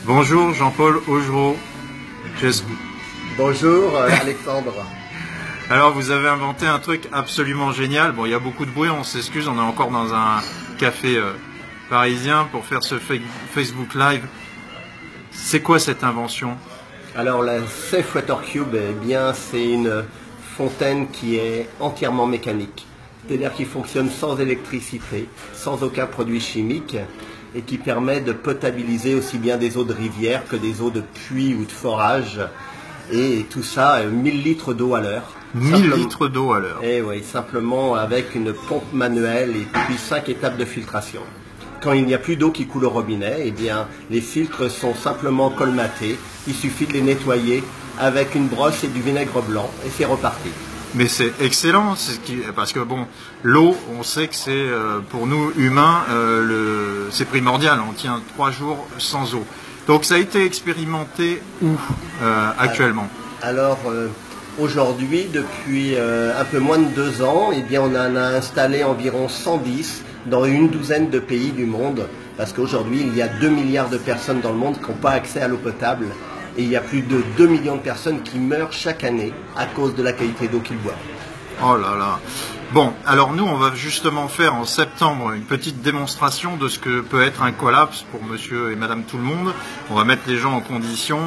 Bonjour Jean-Paul Augereau. Bonjour Alexandre. Alors vous avez inventé un truc absolument génial. Bon, il y a beaucoup de bruit, on s'excuse, on est encore dans un café parisien pour faire ce Facebook Live. C'est quoi cette invention? Alors la Safe Water Cube, eh bien c'est une fontaine qui est entièrement mécanique. C'est-à-dire qui fonctionne sans électricité, sans aucun produit chimique et qui permet de potabiliser aussi bien des eaux de rivière que des eaux de puits ou de forage. Et tout ça, 1000 litres d'eau à l'heure. 1000 litres d'eau à l'heure. Et oui, simplement avec une pompe manuelle et puis 5 étapes de filtration. Quand il n'y a plus d'eau qui coule au robinet, eh bien, les filtres sont simplement colmatés. Il suffit de les nettoyer avec une brosse et du vinaigre blanc et c'est reparti. Mais c'est excellent, parce que bon, l'eau, on sait que c'est pour nous humains, c'est primordial. On tient 3 jours sans eau. Donc ça a été expérimenté où actuellement? Alors aujourd'hui, depuis un peu moins de 2 ans, eh bien, on en a installé environ 110 dans une douzaine de pays du monde. Parce qu'aujourd'hui, il y a 2 milliards de personnes dans le monde qui n'ont pas accès à l'eau potable. Et il y a plus de 2 millions de personnes qui meurent chaque année à cause de la qualité d'eau qu'ils boivent. Oh là là. Bon, alors nous, on va justement faire en septembre une petite démonstration de ce que peut être un collapse pour monsieur et madame tout le monde. On va mettre les gens en condition,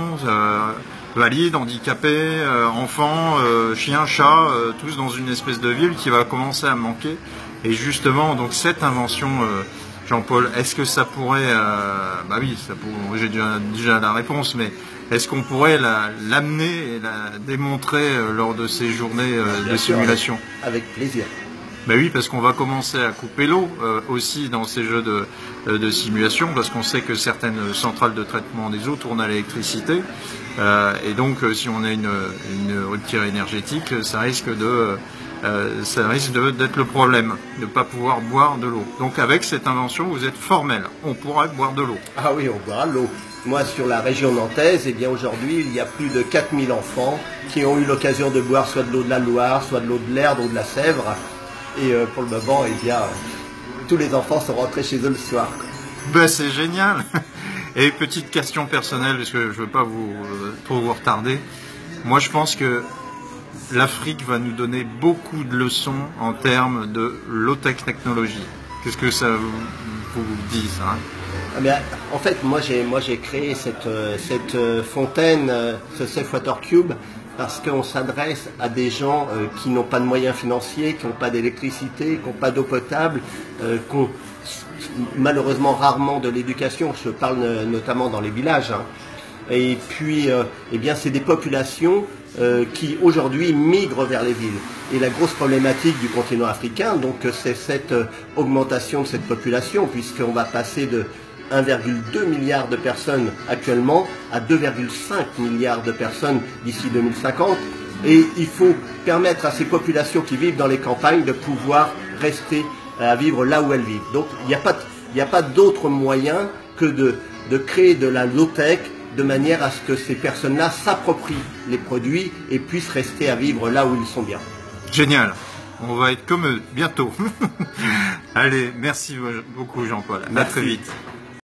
valides, handicapés, enfants, chiens, chats, tous dans une espèce de ville qui va commencer à manquer. Et justement, donc cette invention, Jean-Paul, est-ce que ça pourrait... bah oui, j'ai déjà la réponse, mais est-ce qu'on pourrait l'amener et la démontrer lors de ces journées de simulation? Avec plaisir. Ben oui, parce qu'on va commencer à couper l'eau aussi dans ces jeux de simulation, parce qu'on sait que certaines centrales de traitement des eaux tournent à l'électricité. Et donc, si on a une rupture énergétique, ça risque d'être le problème, de ne pas pouvoir boire de l'eau. Donc avec cette invention, vous êtes formel, on pourra boire de l'eau. Ah oui, on boira de l'eau. Moi, sur la région nantaise, eh bien aujourd'hui, il y a plus de 4000 enfants qui ont eu l'occasion de boire soit de l'eau de la Loire, soit de l'eau de l'Erdre ou de la Sèvre. Et pour le moment, eh bien, tous les enfants sont rentrés chez eux le soir. Ben, c'est génial. Et petite question personnelle, parce que je ne veux pas trop vous retarder. Moi, je pense que l'Afrique va nous donner beaucoup de leçons en termes de low-tech technologie. Qu'est-ce que ça vous dit, ça, hein? Ah bien, en fait, moi j'ai créé cette fontaine, ce Safe Water Cube, parce qu'on s'adresse à des gens qui n'ont pas de moyens financiers, qui n'ont pas d'électricité, qui n'ont pas d'eau potable, qui ont malheureusement rarement de l'éducation. Je parle notamment dans les villages. Hein. Et puis, eh bien, c'est des populations qui aujourd'hui migrent vers les villes. Et la grosse problématique du continent africain, donc, c'est cette augmentation de cette population, puisqu'on va passer de 1,2 milliard de personnes actuellement à 2,5 milliards de personnes d'ici 2050. Et il faut permettre à ces populations qui vivent dans les campagnes de pouvoir rester à vivre là où elles vivent. Donc il n'y a pas d'autre moyen que de créer de la low-tech de manière à ce que ces personnes-là s'approprient les produits et puissent rester à vivre là où ils sont bien. Génial. On va être comme eux bientôt. Allez, merci beaucoup Jean-Paul. À très vite.